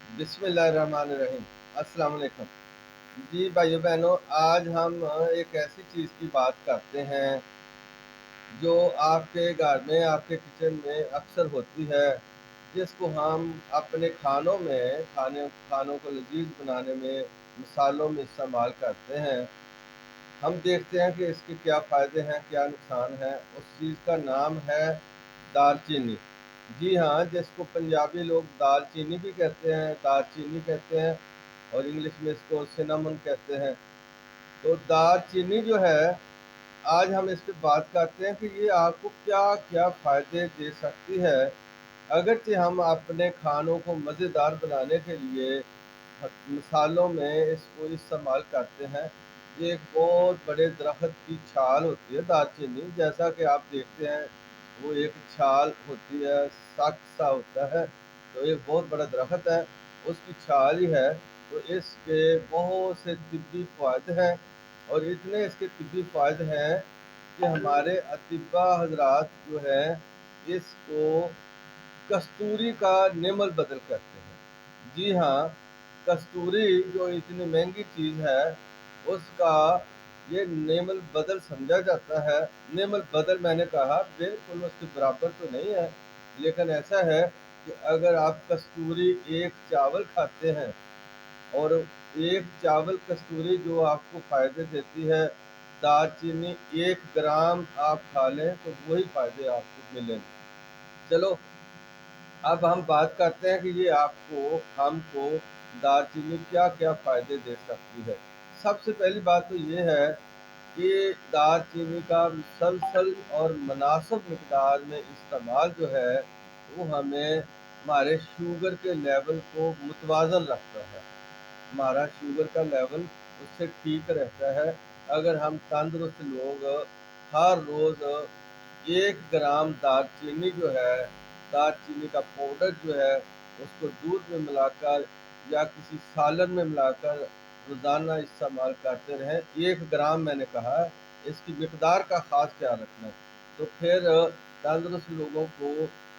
बिस्मिल्लाहिर्रहमानिर्रहीम। अस्सलाम वालेकुम। जी भाइयों बहनों, आज हम एक ऐसी चीज़ की बात करते हैं जो आपके घर में, आपके किचन में अक्सर होती है, जिसको हम अपने खानों में खानों को लजीज बनाने में, मसालों में इस्तेमाल करते हैं। हम देखते हैं कि इसके क्या फ़ायदे हैं, क्या नुकसान है। उस चीज़ का नाम है दालचीनी। जी हाँ, जिसको पंजाबी लोग दालचीनी भी कहते हैं, दालचीनी कहते हैं, और इंग्लिश में इसको सिनामन कहते हैं। तो दालचीनी जो है, आज हम इस पे बात करते हैं कि ये आपको क्या क्या फ़ायदे दे सकती है। अगरचे हम अपने खानों को मज़ेदार बनाने के लिए मसालों में इसको इस्तेमाल करते हैं। ये एक बहुत बड़े दरख्त की छाल होती है दालचीनी, जैसा कि आप देखते हैं वो एक छाल होती है, सख्त सा होता है। तो एक बहुत बड़ा दरख्त है, उसकी छाल ही है। तो इसके बहुत से तिब्बी फ़ायदे हैं, और इतने इसके तिब्बी फ़ायदे हैं कि हमारे अतिबा हजरात जो है इसको कस्तूरी का नेमल बदल करते हैं। जी हाँ, कस्तूरी जो इतनी महंगी चीज़ है, उसका ये नेमल बदल समझा जाता है। नेमल बदल मैंने कहा, बिल्कुल उसके बराबर तो नहीं है, लेकिन ऐसा है कि अगर आप कस्तूरी एक चावल खाते हैं, और एक चावल कस्तूरी जो आपको फ़ायदे देती है, दालचीनी 1 ग्राम आप खा लें तो वही फ़ायदे आपको मिलेंगे। चलो, अब हम बात करते हैं कि ये आपको हमको दालचीनी क्या-क्या फ़ायदे दे सकती है। सबसे पहली बात तो ये है कि दालचीनी का मुसलसल और मुनासिब मिक़दार में इस्तेमाल जो है, वो हमें हमारे शुगर के लेवल को मुतवाज़न रखता है। हमारा शुगर का लेवल उससे ठीक रहता है। अगर हम तंदुरुस्त लोग हर रोज़ 1 ग्राम दालचीनी जो है, दालचीनी का पाउडर जो है, उसको दूध में मिलाकर या किसी सालन में मिलाकर रोज़ाना इस्तेमाल करते रहें। 1 ग्राम मैंने कहा है, इसकी मिक़दार का ख़ास ख़्याल रखना। तो फिर तंदुरुस्त लोगों को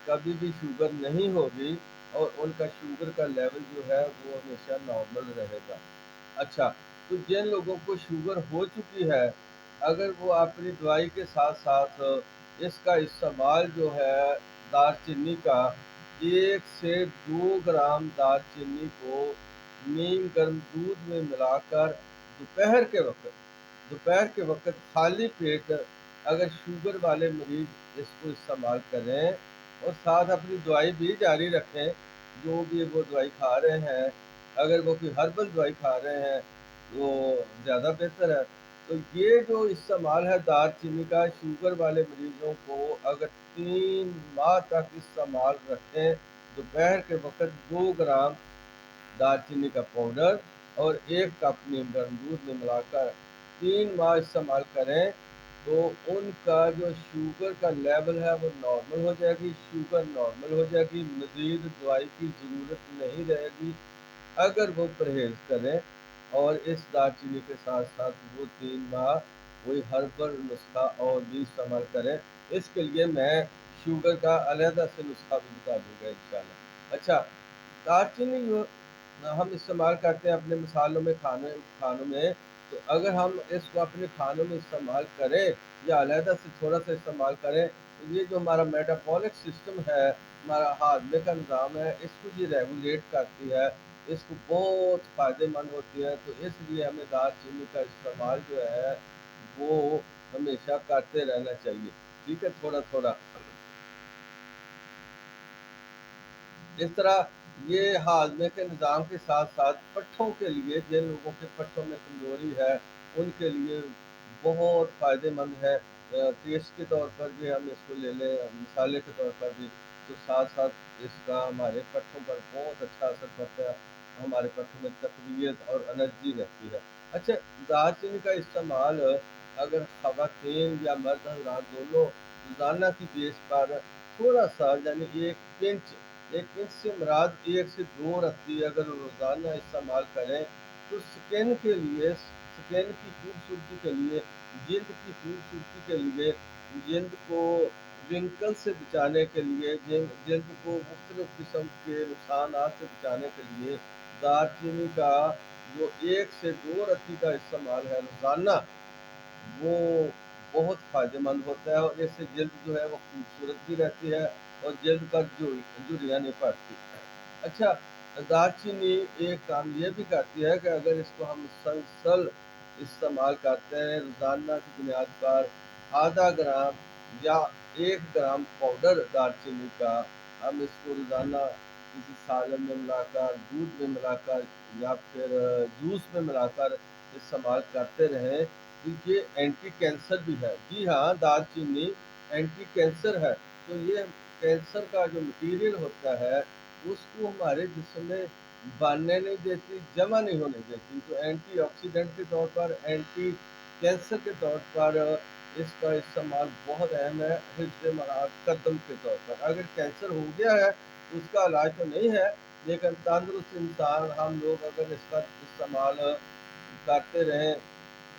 कभी भी शुगर नहीं होगी, और उनका शुगर का लेवल जो है वो हमेशा नॉर्मल रहेगा। अच्छा, तो जिन लोगों को शुगर हो चुकी है, अगर वो अपनी दवाई के साथ-साथ इसका इस्तेमाल जो है दालचीनी का, 1 से 2 ग्राम दालचीनी को नीम गर्म दूध में मिलाकर दोपहर के वक़्त खाली पेट अगर शुगर वाले मरीज़ इसको इस्तेमाल करें, और साथ अपनी दवाई भी जारी रखें, जो भी वो दवाई खा रहे हैं, अगर वो कोई हर्बल दवाई खा रहे हैं, वो ज़्यादा बेहतर है। तो ये जो इस्तेमाल है दालचीनी का, शुगर वाले मरीज़ों को अगर 3 माह तक इस्तेमाल रखें, दोपहर के वक़्त 2 ग्राम दालचीनी का पाउडर और 1 कप नीम गर्म दूध में मिलाकर 3 माह इस्तेमाल करें, तो उनका जो शुगर का लेवल है वो नॉर्मल हो जाएगी, शुगर नॉर्मल हो जाएगी, मज़ीद दवाई की ज़रूरत नहीं रहेगी, अगर वो परहेज़ करें, और इस दालचीनी के साथ-साथ वो 3 माह कोई हर्बल नुस्ख़ा और भी इस्तेमाल करें। इसके लिए मैं शुगर का अलहदा से नुस्ख़ा भी बता दूँगा इंशाअल्लाह। अच्छा, दालचीनी जो हम इस्तेमाल करते हैं अपने मसालों में, खानों में, तो अगर हम इसको अपने खानों में इस्तेमाल करें या अलहदा से थोड़ा-सा इस्तेमाल करें, तो ये जो हमारा मेटाबॉलिक सिस्टम है, हमारा हाज़मे का निज़ाम है, इसको ये रेगुलेट करती है, इसको बहुत फ़ायदेमंद होती है। तो इसलिए हमें दालचीनी का इस्तेमाल जो है, वो हमेशा करते रहना चाहिए। ठीक है? थोड़ा-थोड़ा। इस तरह ये हाज़मे के निज़ाम के साथ-साथ पट्ठों के लिए, जिन लोगों के पट्ठों में कमज़ोरी है, उनके लिए बहुत फ़ायदेमंद है। टेस्ट के तौर पर भी हम इसको ले लें, मसाले के तौर पर भी, तो साथ-साथ इसका हमारे पट्ठों पर बहुत अच्छा असर पड़ता है। हमारे पट्ठों में तक़वियत और एनर्जी रहती है। अच्छा, दालचीनी का इस्तेमाल अगर ख़वातीन या मर्द हज़रात दोनों रोज़ाना की बेस पर थोड़ा-सा, यानी 1 पिंच, 1 इंच से मुराद 1 से 2 रत्ती अगर रोज़ाना इस्तेमाल करें, तो स्किन की खूबसूरती के लिए, जिल्द की खूबसूरती के लिए, जिल्द को रिंकल से बचाने के लिए, जल्द को मुख्तलिफ किस्म के नुकसानात से बचाने के लिए दालचीनी का जो 1 से 2 रत्ती का इस्तेमाल है रोज़ाना, वो बहुत फ़ायदेमंद होता है और इससे जल्द जो है वो खूबसूरत भी रहती है और जल्द पर झुर्रियाँ नहीं पड़ती। अच्छा, दालचीनी एक काम ये भी करती है कि अगर इसको हम मुसलसल इस्तेमाल करते हैं रोज़ाना की बुनियाद पर, आधा ग्राम या 1 ग्राम पाउडर दालचीनी का हम इसको रोज़ाना किसी सालन में मिलाकर, दूध में मिलाकर या फिर जूस में मिलाकर इस्तेमाल करते रहें, तो ये एंटी कैंसर भी है। जी हाँ, दालचीनी एंटी कैंसर है। तो ये कैंसर का जो मटीरियल होता है उसको हमारे जिस्म में बनने नहीं देती, जमा नहीं होने देती। तो एंटीऑक्सीडेंट के तौर पर, एंटी कैंसर के तौर पर इसका इस्तेमाल बहुत अहम है हिफ्ज़ कदम के तौर पर। अगर कैंसर हो गया है तो उसका इलाज तो नहीं है, लेकिन तंदुरुस्त इंसान हम लोग अगर इसका इस्तेमाल करते रहें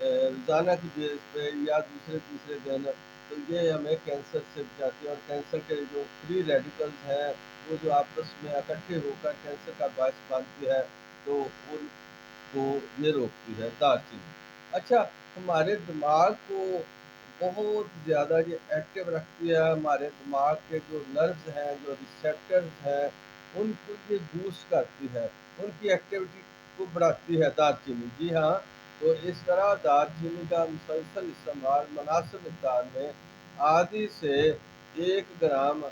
रोज़ाना की बेस पे या दूसरे तीसरे दिन, तो ये हमें कैंसर से बचाती है और कैंसर के जो फ्री रेडिकल्स हैं वो जो आपस में इकट्ठे होकर कैंसर का बायस बनती है, तो उनको ये रोकती है दालचीनी। अच्छा, हमारे दिमाग को बहुत ज़्यादा ये एक्टिव रखती है, हमारे दिमाग के जो नर्व्स हैं, जो रिसेप्टर्स हैं, उनको ये बूस्ट करती है, उनकी एक्टिविटी को बढ़ाती है दालचीनी। जी हाँ, तो इस तरह दालचीनी का मुसलसल इस्तेमाल मुनासिब मिक़दार में आधी से 1 ग्राम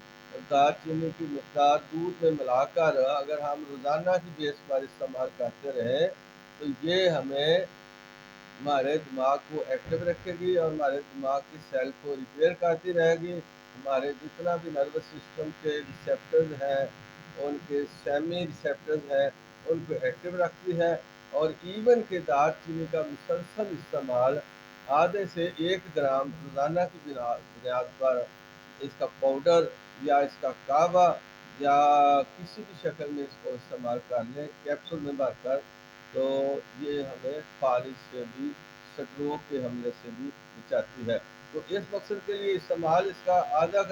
दालचीनी की मिक़दार दूध में मिलाकर अगर हम रोज़ाना की बेस पर इस्तेमाल करते रहें, तो ये हमें हमारे दिमाग को एक्टिव रखेगी और हमारे दिमाग की सेल को रिपेयर करती रहेगी। हमारे जितना भी नर्वस सिस्टम के रिसेप्टर्स हैं, उनके सेमी रिसेप्टर्स हैं, उनको एक्टिव रखती है और ईवन के दालचीनी का मुसलसल इस्तेमाल आधे से 1 ग्राम रोज़ाना की बुनियाद पर इसका पाउडर या इसका कहवा या किसी भी शक्ल में इसको इस्तेमाल कर लें कैप्सूल में भरकर, तो ये हमें फ़ालिज से भी, स्ट्रोक के हमले से भी बचाती है। तो इस मकसद के लिए इस्तेमाल इसका आधे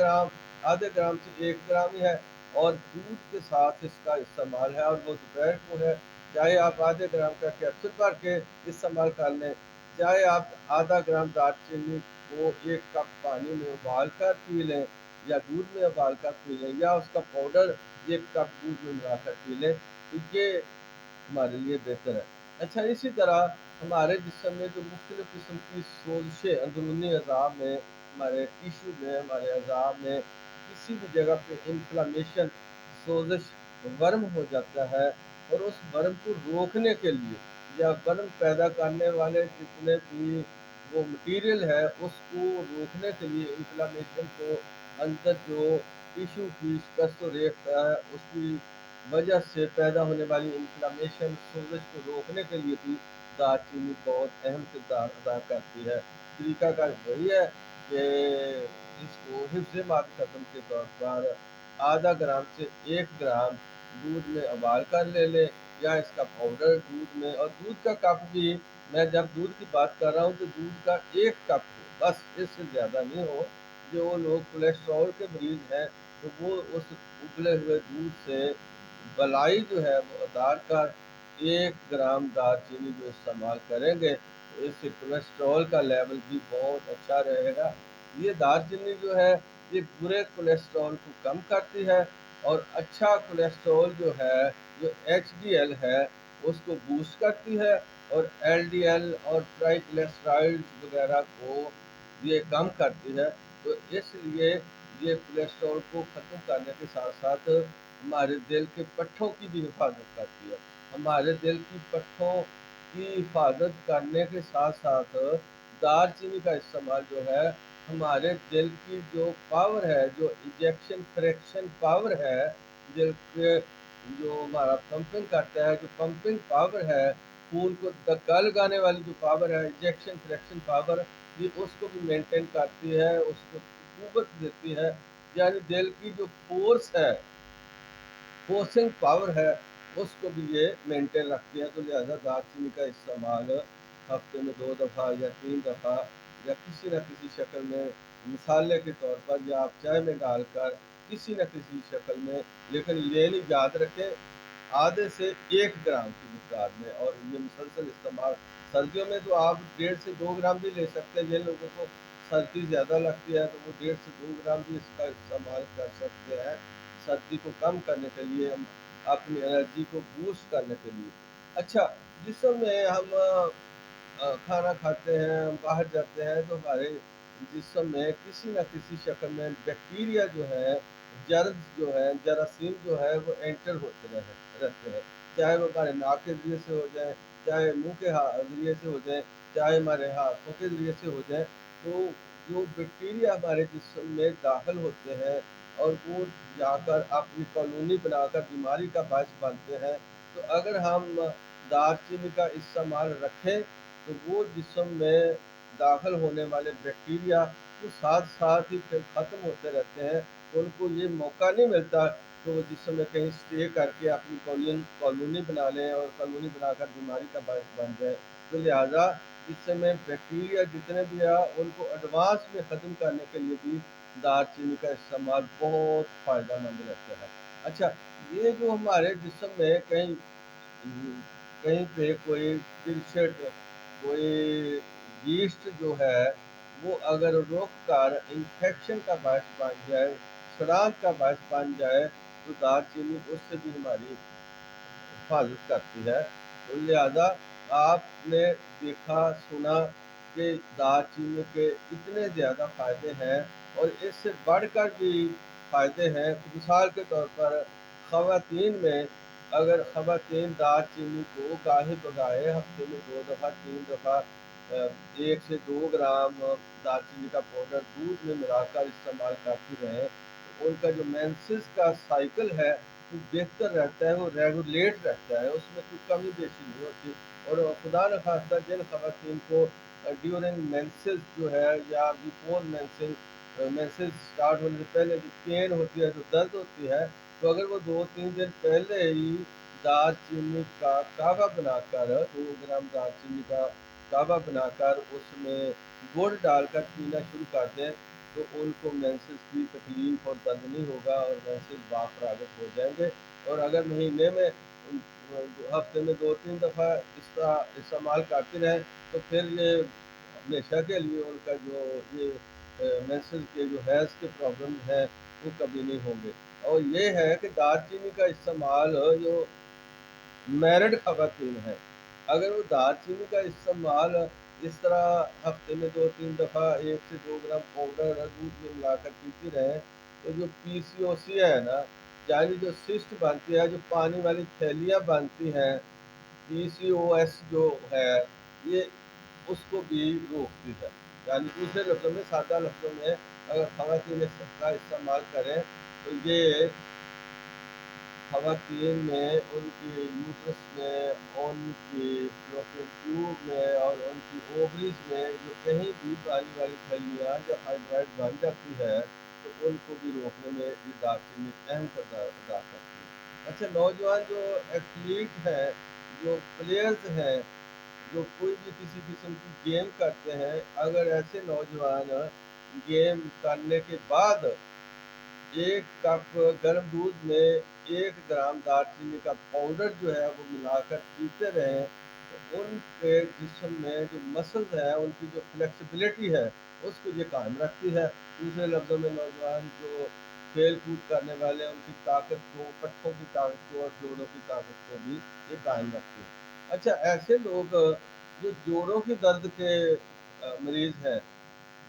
ग्राम से 1 ग्राम ही है और दूध के साथ इसका इस्तेमाल है और वो दोपहर को है। चाहे आप आधे ग्राम का कैप्सूल भर के इस्तेमाल कर लें, चाहे आप आधा ग्राम दालचीनी को 1 कप पानी में उबाल कर पी लें या दूध में उबाल कर पी लें या उसका पाउडर 1 कप दूध में मिलाकर पी लें, तो ये हमारे लिए बेहतर है। अच्छा, इसी तरह हमारे जिस्म में जो मुख्तलिफ़ किस्म की सोज़िशें अंदरूनी अज़ा में, हमारे टिश्यू में, हमारे अज़ा में किसी भी जगह पे इन्फ्लेमेशन, सोज़िश, वर्म हो जाता है और उस वर्म को रोकने के लिए या वर्म पैदा करने वाले जितने भी वो मटीरियल है उसको रोकने के लिए इन्फ्लेमेशन को अंदर जो टिश्यू की स्ट्रेस रेट है उसकी वजह से पैदा होने वाली इन्फ्लेमेशन, सोज़श को रोकने के लिए भी दालचीनी बहुत अहम किरदार अदा करती है। तरीक़ाकार वही है कि इसको हिफ्ज़ कदम के तौर पर आधा ग्राम से 1 ग्राम दूध में उबाल कर ले लें या इसका पाउडर दूध में, और दूध का कप भी, मैं जब दूध की बात कर रहा हूँ तो दूध का 1 कप हो, बस इससे ज़्यादा नहीं हो। जो लोग कोलेस्ट्रॉल के मरीज़ हैं, तो वो उस उबले हुए दूध से मलाई जो है वो उतार कर 1 ग्राम दालचीनी जो इस्तेमाल करेंगे, तो इससे कोलेस्ट्रॉल का लेवल भी बहुत अच्छा रहेगा। ये दालचीनी जो है, ये बुरे कोलेस्ट्रॉल को कम करती है और अच्छा कोलेस्ट्रॉल जो है, जो एचडीएल है, उसको बूस्ट करती है और एलडीएल और ट्राइग्लिसराइड्स वगैरह को ये कम करती है। तो इसलिए ये कोलेस्ट्रॉल को ख़त्म करने के साथ-साथ हमारे दिल के पट्ठों की भी हिफ़ाज़त करती है। हमारे दिल की पट्ठों की हिफ़ाज़त करने के साथ-साथ दालचीनी का इस्तेमाल जो है, हमारे दिल की जो पावर है, जो इजेक्शन फ्रैक्शन पावर है, दिल के जो हमारा पंपिंग करता है, जो पंपिंग पावर है, खून को धक्का लगाने वाली जो पावर है, इजेक्शन फ्रैक्शन पावर, ये उसको भी मेंटेन करती है, उसको क़ुव्वत देती है। यानी दिल की जो फ़ोर्स है, फोर्सिंग पावर है, उसको भी ये मेंटेन रखती है। तो लिहाज़ा दालचीनी का इस्तेमाल हफ़्ते में 2 दफ़ा या 3 दफ़ा या किसी न किसी शक्ल में मसाले के तौर पर या आप चाय में डालकर किसी न किसी शक्ल में, लेकिन ये नहीं याद रखें आधे से 1 ग्राम की मिक़दार में, और ये मुसलसल इस्तेमाल सर्दियों में तो आप 1.5 से 2 ग्राम भी ले सकते हैं। जिन लोगों को सर्दी ज़्यादा लगती है तो वो 1.5 से 2 ग्राम भी इसका इस्तेमाल कर सकते हैं, सर्दी को कम करने के लिए, हम अपनी एनर्जी को बूस्ट करने के लिए। अच्छा, जिस समय हम खाना खाते हैं, हम बाहर जाते हैं तो हमारे जिस्म में किसी न किसी शक्ल में बैक्टीरिया जो है, जर्म जो है, जरासीम जो है वो एंटर होते रहते हैं। चाहे वो हमारे नाक के ज़रिए से हो जाए, चाहे मुँह के ज़रिए से हो जाए, चाहे हमारे हाथों के ज़रिए से हो जाए। तो जो बैक्टीरिया हमारे जिस्म में दाखिल होते हैं और वो जाकर अपनी कॉलोनी बनाकर बीमारी का बायस बनते हैं। तो अगर हम दालचीनी का इस्तेमाल रखें तो वो जिस्म में दाखिल होने वाले बैक्टीरिया वो साथ-साथ ही फिर ख़त्म होते रहते हैं। उनको ये मौका नहीं मिलता कि वो जिस्म में कहीं स्टे करके अपनी कॉलोनी बना लें और कॉलोनी बनाकर बीमारी का बायस बन जाएँ। तो लिहाज़ा इस समय बैक्टीरिया जितने भी हैं उनको एडवांस में ख़त्म करने के लिए भी दालचीनी का इस्तेमाल बहुत फ़ायदेमंद रहता है। अच्छा, ये जो हमारे जिस्म में कहीं पे कोई तिलछट, कोई यीस्ट जो है, वो अगर रुक कर इन्फेक्शन का बायस बन जाए, सड़ांध का बायस बन जाए, तो दालचीनी उससे भी हमारी हिफाज़त करती है। तो लिहाज़ा आपने देखा, सुना कि दालचीनी के इतने ज़्यादा फ़ायदे हैं और इससे बढ़कर भी फ़ायदे हैं। मिसाल के तौर पर ख़वातीन में, अगर ख़वातीन दालचीनी को गाहे-बगाहे हफ़्ते में 2 दफ़ा, 3 दफ़ा 1 से 2 ग्राम दालचीनी का पाउडर दूध में मिलाकर इस्तेमाल करती रहें, तो उनका जो मेंसेस का साइकिल है वो बेहतर रहता है, वो रेगुलेट रहता है, उसमें कोई कमी-बेशी नहीं होती। और खुदा न ख़ास्ता जिन ख़वातीन को ड्यूरिंग मेंसेस जो है या बिफोर मेंसेस स्टार्ट होने से पहले जो पेन होती है, जो दर्द होती है, तो अगर वो 2-3 दिन पहले ही दालचीनी का काढ़ा बनाकर 2 ग्राम दालचीनी का काढ़ा बनाकर उसमें गुड़ डालकर पीना शुरू कर दें, तो उनको मेंसेस की तकलीफ़ और दर्द नहीं होगा और मेंसेस बाफ़रागत हो जाएँगे। और अगर महीने में हफ़्ते में 2-3 दफ़ा इसका इस्तेमाल करते रहें, तो फिर ये हमेशा के लिए उनका जो ये मेंसेस के जो हैज़ के प्रॉब्लम हैं, वो कभी नहीं होंगे। और ये है कि दालचीनी का इस्तेमाल जो मैरिड ख़वातीन हैं, अगर वो दालचीनी का इस्तेमाल इस तरह हफ़्ते में 2-3 दफ़ा 1 से 2 ग्राम पाउडर दूध में मिलाकर पीती रहें, तो जो पीसीओसी है ना, यानी जो सिस्ट बनती है, जो पानी वाली थैलियाँ बनती हैं, पीसीओएस जो है, ये उसको भी रोकती है। यानी दूसरे लफ्ज़ों में, सादा लफ्ज़ों में, अगर ख़वातीन इसका इस्तेमाल करें, तो ये ख़वातीन में उनके यूट्रस में, उनके फ़ैलोपियन ट्यूब में और उनकी ओवरीज़ में जो कहीं भी पानी वाली थैलियाँ या फाइब्रॉइड बन जाती है, तो उनको भी रोकने में ये दालचीनी अहम किरदार अदा करती है। अच्छा, नौजवान जो एथलीट हैं, जो प्लेयर्स हैं, जो कोई भी किसी किस्म की गेम करते हैं, अगर ऐसे नौजवान गेम करने के बाद 1 कप गर्म दूध में 1 ग्राम दालचीनी का पाउडर जो है वो मिलाकर पीते रहें, तो उनके जिस्म में जो मसल्स हैं, उनकी जो फ्लेक्सिबिलिटी है, उसको ये कायम रखती है। दूसरे लफ्ज़ों में नौजवान जो खेल-कूद करने वाले हैं, उनकी ताकत को, पट्ठों की ताकत को और जोड़ों की ताकत को भी ये कायम रखती है। अच्छा, ऐसे लोग जो जोड़ों के दर्द के मरीज़ हैं,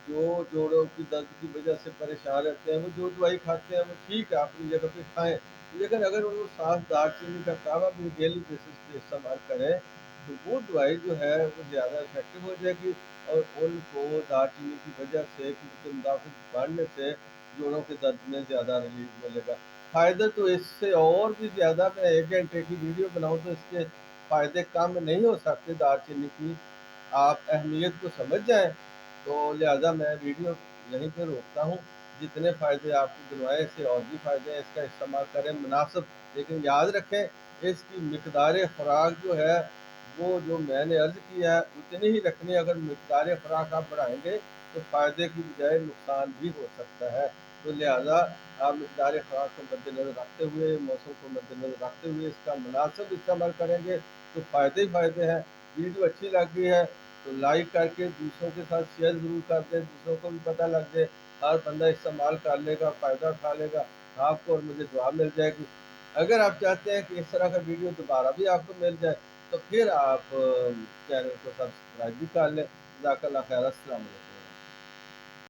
जो जोड़ों की दर्द की वजह से परेशान रहते हैं, वो जो दवाई खाते हैं वो ठीक है, अपनी जगह पे खाएँ। लेकिन अगर वो साथ दालचीनी का काढ़ा भी डेली बेसिस पे इस्तेमाल करें, तो वो दवाई जो है वो ज़्यादा इफ़ेक्टिव हो जाएगी और उनको दालचीनी की वजह से, क्योंकि मुदाफ़ित बढ़ने से जोड़ों के दर्द में ज़्यादा रिलीफ़ मिलेगा। फ़ायदे तो इससे और भी ज़्यादा, मैं 1 घंटे की वीडियो बनाऊँ तो इसके फ़ायदे कम नहीं हो सकते दालचीनी की। आप अहमियत को समझ जाएँ, तो लिहाज़ा मैं वीडियो यहीं पे रोकता हूँ। जितने फ़ायदे आपको गिनवाए, इससे और भी फ़ायदे हैं, इसका इस्तेमाल करें मुनासिब। लेकिन याद रखें, इसकी मिक़दार खुराक जो है, वो जो मैंने अर्ज़ किया है, उतनी ही रखनी है। अगर मिक़दार खुराक आप बढ़ाएँगे, تو فائدے کی بجائے نقصان بھی ہو سکتا ہے۔ تو لہٰذا آپ مقدار خوراک کو مد نظر رکھتے ہوئے، موسم کو مد نظر رکھتے ہوئے اس کا مناسب استعمال کریں گے تو فائدے ہی فائدے ہیں۔ ویڈیو اچھی لگی ہے تو لائک کر کے دوسروں کے ساتھ شیئر ضرور کر دیں، دوسروں کو بھی پتہ لگ جائے، ہر بندہ استعمال کر لے گا، فائدہ اٹھا لے گا، آپ کو اور مجھے دعا مل جائے گی۔ اگر آپ چاہتے ہیں کہ اس طرح کا ویڈیو دوبارہ بھی آپ کو مل جائے تو پھر آپ چینل کو سبسکرائب بھی کر لیں۔ جزاک اللہ خیر، السلام علیکم۔